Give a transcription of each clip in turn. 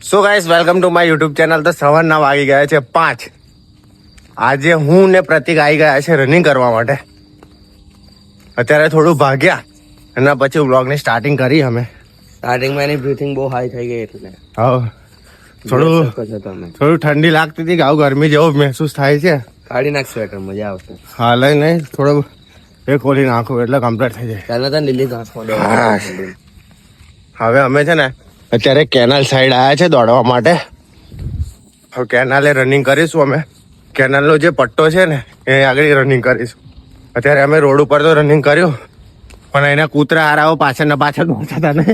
So guys welcome to my YouTube channel. તો સવારના વાગી ગયા છે 5. આજે હું ને પ્રતિક આવી ગયા છે રનિંગ કરવા માટે. અત્યારે થોડું ભાગ્યા એના પછી વ્લોગની સ્ટાર્ટિંગ કરી અમે. સ્ટાર્ટિંગમાં એની બ્રીથિંગ બહુ હાઈ થઈ ગઈ એટલે હા થોડું ઠંડી લાગતી હતી કે આવું ગરમી જેવું મહેસૂસ થાય છે. કાઢી નાખ સ્વેટર, મજા આવશે. હા લઈ નહીં થોડું એ ખોલી નાખું એટલે કમ્પ્લીટ થઈ જાય. ચાલો તને લીલી ઘાસમાં હવે અમે છે ને અત્યારે કેનાલ સાઈડ આવ્યા છે દોડવા માટે. હવે કેનાલે રનિંગ કરીશું અમે. કેનાલનો જે પટ્ટો છે ને એ આગળ રનિંગ કરીશું. અત્યારે અમે રોડ ઉપર તો રનિંગ કર્યું પણ એના કૂતરા હારાઓ પાછળ ને પાછળ પહોંચાતા ને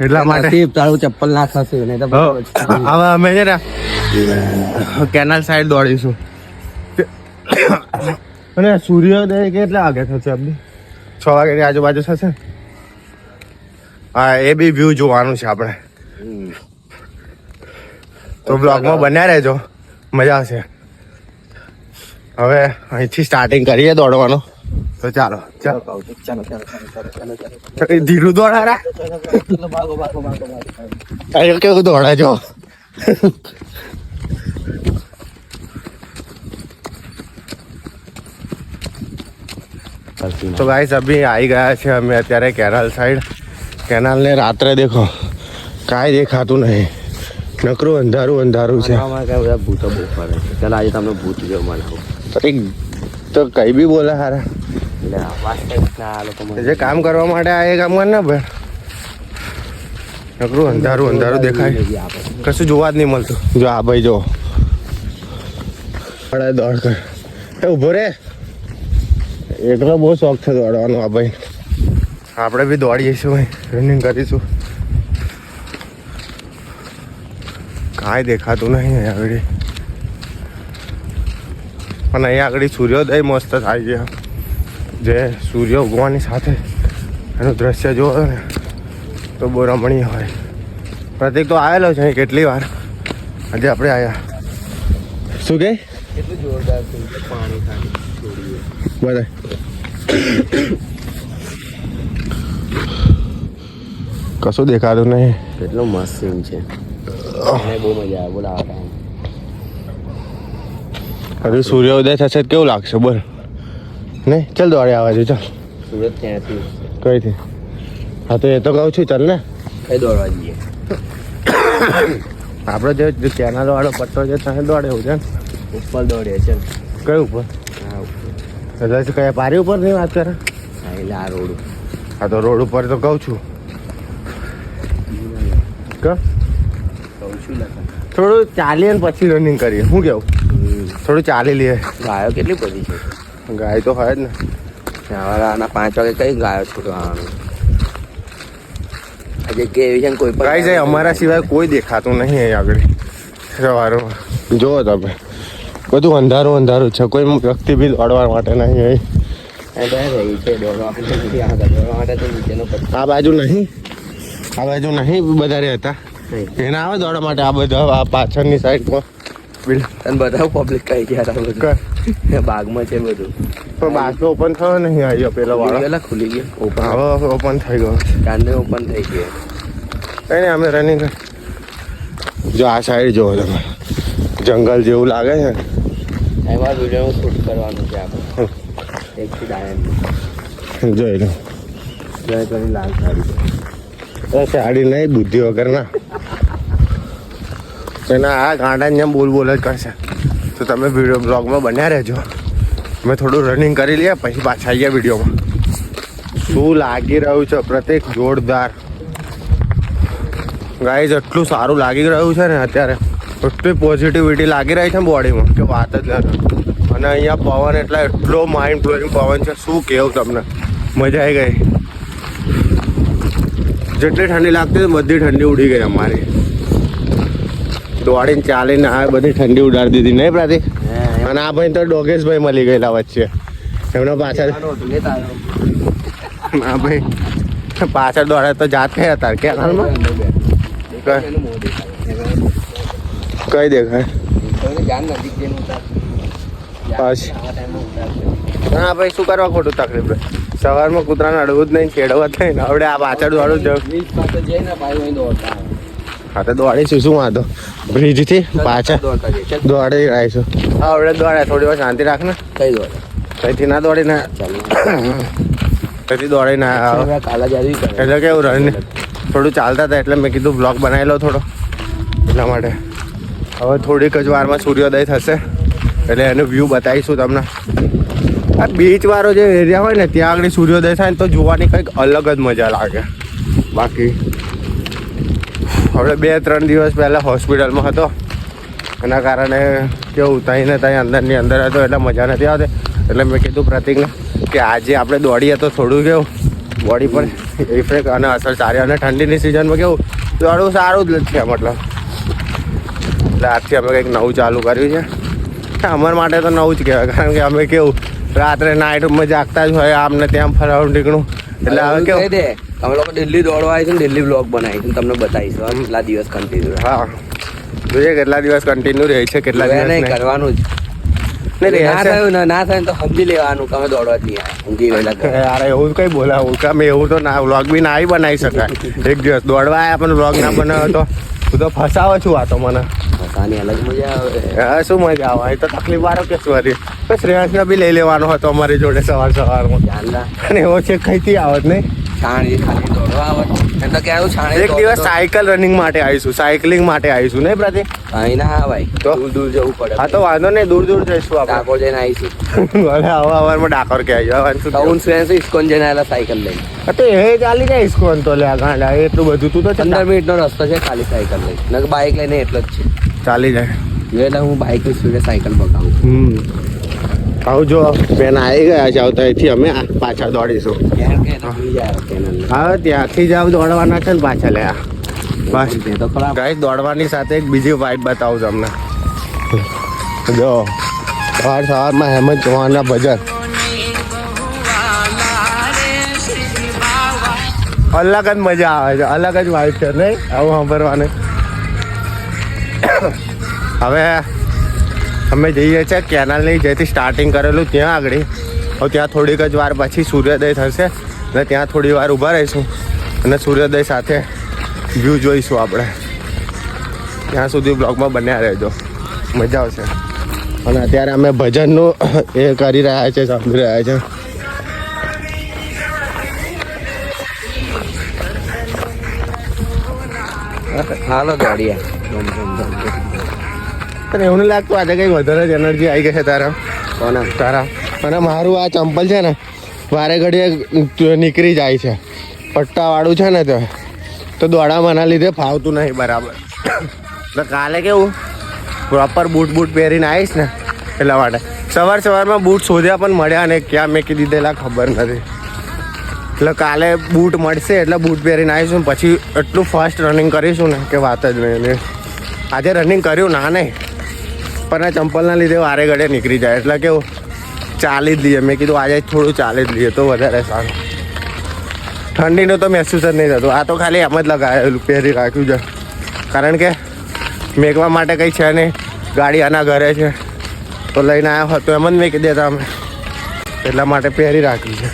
એટલા માટે તારું ચપ્પલ ના થશે નહીં તો હવે અમે છે ને કેનાલ સાઈડ દોડીશું. અને સૂર્યોદય કેટલા વાગે થશે? આપણી 6 વાગ્યાની આજુબાજુ થશે. હા એ બી વ્યૂ જોવાનું છે આપણે. તો બ્લોગમાં બન્યા રહેજો, મજા આવશે. હવે અહીંથી સ્ટાર્ટિંગ કરીએ દોડવાનું. તો ચાલો ચાલો ધીરું દોડારા કેવું દોડા જો. તો ગાઈસ અભી આવી ગયા છે અમે અત્યારે કેનાલ સાઈડ. કેનાલને રાત્રે દેખો કાંઈ દેખાતું નહીં, નકરું અંધારું અંધારું છે. ભૂતો બહુ ફરે છે. ચાલ આજે તમને ભૂત જો મળાવું તો કઈ બી બોલે હારા. જે કામ કરવા માટે આ એ કામ કર ને ભાઈ. નકરું અંધારું અંધારું દેખાય, કશું જોવા જ નહીં મળતું. જો આ ભાઈ જો દોડ કર એ ઉભો રે. એટલો બહુ શોખ છે દોડવાનો આ ભાઈ. આપણે બી દોડીશું ભાઈ, રનિંગ કરીશું. કાંઈ દેખાતું નહીં અહીંયા આગળ. પણ અહીંયા આગળ સૂર્યોદય મસ્ત થાય છે. જે સૂર્ય ઉગવાની સાથે એનું દ્રશ્ય જોવો ને તો બહુ રમણીય હોય. પ્રતિક તો આવેલો છે કેટલી વાર. આજે આપણે આવ્યા. શું કહે? કેટલું જોરદાર પાણી બધા કશું દેખાતું નહીં. કેટલો મસ્ત સીન છે. બહુ મજા આવે બોલાવા. હજુ સૂર્યોદય થશે કેવું લાગશે બોલ. નહીં ચાલ દોડે આવવા જો. ચાલ સુરત ત્યાંથી કઈથી? હા તો એ તો કહું છું ચાલ ને કઈ દોડવા જઈએ. આપણે જે કેનાલ વાળો પટ્ટો છે ત્યાં દોડે એવું છે ને. ઉપર દોડે છે કઈ ઉપર? હા ઉપર. કદાચ કયા પારી ઉપર નહીં વાત કરે? હા એટલે આ રોડ. હા તો રોડ ઉપર તો કહું છું. થોડું ચાલીએ ને પછી રનિંગ કરીએ. શું કેવું? થોડું ચાલી લઈએ. ગાયો કેટલી બધી છે. ગાય તો હોય જ ને. આના 5 વાગે કઈ ગાયો છૂટવાનું? આજે કે એવી છે ને કોઈ ગાય જાય અમારા સિવાય કોઈ દેખાતું નહીં અહીં આગળ સવારમાં. જુઓ તમે બધું અંધારું અંધારું છે. કોઈ વ્યક્તિ બી દોડવા માટે નહીં અહીં. આ બાજુ નહીં, આ બાજુ નહીં બધા રહેતા. એના આવે દોડવા માટે. આ બધા આ પાછળની સાઈડમાં બધા પબ્લિક કઈ ગયા બાગમાં છે બધું. પણ બાગ તો ઓપન થયો નહીં. આવ્યો પેલો વાળો પેલા ખુલી ગયો. હવે ઓપન થઈ ગયો. કાંડે ઓપન થઈ ગયો. કઈ નહીં અમે રનિંગ. જો આ સાઈડ જોવો તમે, જંગલ જેવું લાગે છે. એમાં વિડીયો શૂટ કરવાનું છે આપણે. એકથી ડાયન જોઈ લો. જય કરી લાલ સાડી. સાડી નહીં બુદ્ધિ વગર ના. એના આ ગાંડા જેમ બોલ બોલ જ કરશે. તો તમે વિડીયો બ્લોગમાં બન્યા રહેજો. અમે થોડું રનિંગ કરી લઈએ પછી પાછા આવીએ વિડીયોમાં. શું લાગી રહ્યું છે પ્રત્યેક જોરદાર. ગાઈઝ એટલું સારું લાગી રહ્યું છે ને અત્યારે. એટલી પોઝિટિવિટી લાગી રહી છે બોડીમાં કે વાત જ નથી. અને અહીંયા પવન એટલો માઇન્ડ બ્લોઈંગ પવન છે. શું કહેવું તમને, મજા આવી ગઈ. જેટલી ઠંડી લાગતી બધી ઠંડી ઉડી ગઈ અમારી. દોડીને ચાલીને આ બધી ઠંડી ઉડાડી દીધી નહીં પ્રતિક? અને આ ભાઈ તો ડોગેશભાઈ મળી ગયેલા વચ્ચે. એમનો પાછળ હા ભાઈ પાછળ દોડે તો જાત કઈ હતા કેનાલમાં કઈ દેખાય? હા ભાઈ શું કરવા ખોટું તકલીફ. સવારમાં કૂતરાને અડવું જ નહીં, ખેડવા જ નહીં. હવે આ પાછળ દોડું જ હા તો દોડીશું, શું વાંધો. બ્રિજથી પાછા દોડતા જઈએ. ચાલ. દોડી આવીશું. હા હવે દોડે, થોડી વાર શાંતિ રાખ ને. કઈ દોડ? કઈથી ના દોડીને કઈથી દોડીને આવ્યા. કાલા જાદુ કરે. એટલે કેવું રન થોડું ચાલતા હતા એટલે મેં કીધું બ્લોગ બનાવી લો થોડો, એટલા માટે. હવે થોડીક જ વારમાં સૂર્યોદય થશે એટલે એનો વ્યૂ બતાવીશું તમને. આ બીચ વાળો જે એરિયા હોય ને ત્યાં આગળ સૂર્યોદય થાય ને તો જોવાની કંઈક અલગ જ મજા લાગે. બાકી હવે 2-3 દિવસ પહેલાં હોસ્પિટલમાં હતો, એના કારણે કેવું ત્યાં ને ત્યાં અંદરની અંદર હતો એટલે મજા નથી આવતી. એટલે મેં કીધું પ્રતિકને કે આજે આપણે દોડીએ તો થોડું કેવું બોડી પર ઇફેક્ટ અને અસર સારી, અને ઠંડીની સિઝનમાં કેવું દોડવું સારું જ છે મતલબ. એટલે આજથી અમે કંઈક નવું ચાલુ કર્યું છે. અમારા માટે તો નવું જ કહેવાય, કારણ કે અમે કેવું રાત્રે નાઇટમાં જાગતા જ હોય આમને ત્યાં ફરવાનું ટીકણું. એટલે હવે કેવું કહી દે અમે લોકો દિલ્હી દોડવા આવીશું ને દિલ્હી બ્લોગ બનાવીશું, તમને બતાવીશું આ કેટલા દિવસ કન્ટિન્યુ. હા જોઈએ કેટલા દિવસ કન્ટિન્યુ રહે છે, કેટલા દિવસ નહીં નહીં. કરવાનું જ. નહીં ના રહેશે. થયું ને ના થાય ને તો સમજી લેવાનું કે અમે દોડવા જ નહીં આવ્યા, ઊંઘી રહેલા ઘરે. યાર એવું કઈ બોલાવું કે અમે એવું તો ના વ્લોગ બી ના બનાવી શકાય. એક દિવસ દોડવા આવ્યા પણ વ્લોગ ના બનાવ્યો તો તું તો ફસાવો છું આ તો મને. પોતાની અલગ મજા આવે. હા શું મજા આવે, એ તો તકલીફ વાળો કે શું હતી. બસ શ્રેયાંશને બી લઈ લેવાનો હતો અમારી જોડે સવારમાં. ધ્યાન રાખ. અને એવો છે કઈથી આવત નહીં. છાણી ખાલી દોડવા આવે એમ તો કહેવું છાણી એક દિવસ સાયકલ રનિંગ માટે આવીશું, સાયકલિંગ માટે આવીશું નહીં પ્રતિક? અહીં ના ભાઈ તો? દૂર દૂર જવું પડે. હા તો વાંધો નહીં, દૂર દૂર જઈશું આપણે. ડાકોર જઈને આવીશું. ભલે હવામાં ડાકોર કે આવી ટાઉન ફ્રેન્ડ્સ ઇસ્કોન જઈને આવેલા સાયકલ લઈને. તો એ ચાલી જાય ઇસ્કોન તો લે ગાંડા એટલું બધું તું તો 15 મિનિટનો રસ્તો છે ખાલી સાયકલ લઈને, નકર બાઇક લઈને એટલો જ છે. ચાલી જાય. એટલે હું બાઇકની સ્પીડે સાયકલ પકાવું. આવું જો બેન આવી ગયા છે, આવતા અહીંથી અમે પાછા દોડીશું. ક્યાં કે તો ભૂલી જાય કેનલ. હા ત્યાંથી જ આવ દોડવાના છે ને પાછા લે. બસ તે તો ખરાબ. ગાઈસ દોડવાની સાથે એક બીજી વાઇબ બતાવું તમને. જો સવારમાં હેમંત ચૌહાણના ભજન અલગ જ મજા આવે છે, અલગ જ વાઇબ છે નહીં આવું સાંભળવાની. હવે અમે જઈએ છીએ કેનાલની જેથી સ્ટાર્ટિંગ કરેલું ત્યાં આગળ. હવે ત્યાં થોડીક જ વાર પછી સૂર્યોદય થશે અને ત્યાં થોડી વાર ઊભા રહીશું અને સૂર્યોદય સાથે વ્યૂ જોઈશું આપણે. ત્યાં સુધી બ્લોગમાં બન્યા રહેજો, મજા આવશે. અને અત્યારે અમે ભજનનું એ કરી રહ્યા છે, સાંભળી રહ્યા છે. હાલો દોડીએ. તને એવું નહીં લાગતું આજે કંઈક વધારે જ એનર્જી આવી ગઈ છે તારા? કોના? તારા. અને મારું આ ચંપલ છે ને વારે ઘડીએ નીકળી જાય છે, પટ્ટાવાળું છે ને તો દોડામાંના લીધે ફાવતું નહીં બરાબર. એટલે કાલે કેવું પ્રોપર બૂટ પહેરીને આવીશ ને એટલા માટે. સવારમાં બૂટ શોધ્યા પણ મળ્યા ને ક્યાં મેં કીધી દીધેલા ખબર નથી. એટલે કાલે બૂટ મળશે એટલે બૂટ પહેરીને આવીશું, પછી એટલું ફાસ્ટ રનિંગ કરીશું ને કે વાત જ નહીં. આજે રનિંગ કર્યું ના નહીં, પણ આ ચંપલના લીધે વારે ઘડે નીકળી જાય. એટલે કેવું ચાલી જ લઈએ. મેં કીધું આજે થોડું ચાલી જ લઈએ તો વધારે સારું. ઠંડીનું તો મહેસૂસ જ નહીં થતું. આ તો ખાલી એમ જ લગાવેલું પહેરી રાખ્યું છે, કારણ કે મેકવા માટે કંઈ છે નહીં. ગાડી આના ઘરે છે તો લઈને આવ્યો હતો એમ જ મેકી દેતા અમે, એટલા માટે પહેરી રાખ્યું છે.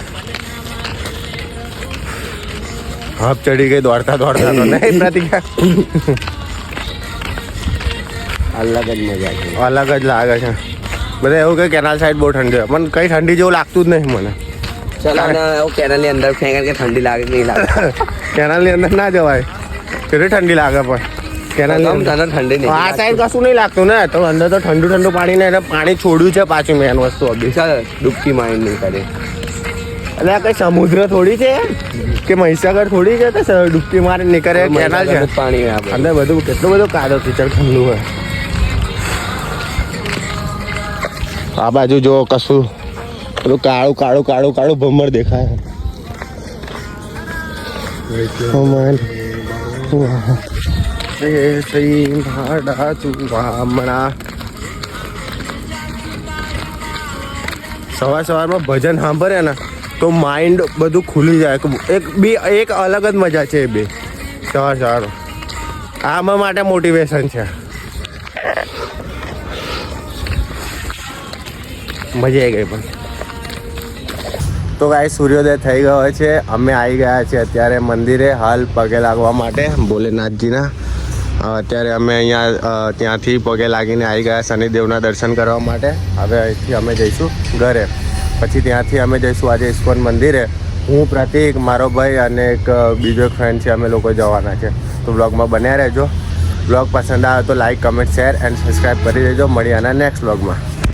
હપ ચડી ગઈ દોડતા તો નહીં પ્રતિકા? અલગ જ મજા છે. અલગ જ લાગે છે. બધા એવું કે કેનાલ સાઈડ બહુ ઠંડી હોય, પણ કઈ ઠંડી જેવું લાગતું જ નહીં મને. ચલો કેનલની અંદર ફેંકે કે ઠંડી લાગે કે નહીં લાગે. કેનાલની અંદર ના જવાય, કેટલી ઠંડી લાગે પણ કેનાલની અંદર. તને ઠંડી નહીં આ સાઈડ કશું નહીં લાગતું ને, તો અંદર તો ઠંડુ પાણી ને પાણી છોડ્યું છે પાછું મેન વસ્તુ અભી. ચાલ ડૂબકી માઇન્ડ નહીં કરે. એટલે આ કઈ સમુદ્ર થોડી છે કે મહીસાગર થોડી છે તો ડૂબકી મારી નીકળે. કેનાલ છે, પાણી અંદર બધું કેટલું બધું કાદવ કીચડ ઠંડુ હોય. આ બાજુ જો કશું પેલું કાળું ભમર દેખાય. સવારમાં ભજન સાંભળે ને તો માઇન્ડ બધું ખુલી જાય. એક અલગ જ મજા છે એ બે. સવાર આમાં માટે મોટિવેશન છે. મજા આવી ગઈ. પણ તો ગાઈસ સૂર્યોદય થઈ ગયો છે. અમે આવી ગયા છે અત્યારે મંદિરે હાલ પગે લાગવા માટે ભોલેનાથજીના. અત્યારે અમે અહીંયા ત્યાંથી પગે લાગીને આવી ગયા શનિદેવના દર્શન કરવા માટે. હવે અહીંથી અમે જઈશું ઘરે. પછી ત્યાંથી અમે જઈશું આજે ઇસ્કોન મંદિરે. હું, પ્રતિક, મારો ભાઈ અને એક બીજો એક ફ્રેન્ડ છે, અમે લોકો જવાના છે. તો બ્લોગમાં બન્યા રહેજો. બ્લોગ પસંદ આવે તો like, comment, share and subscribe કરી દેજો. મળીએ આના નેક્સ્ટ બ્લોગમાં.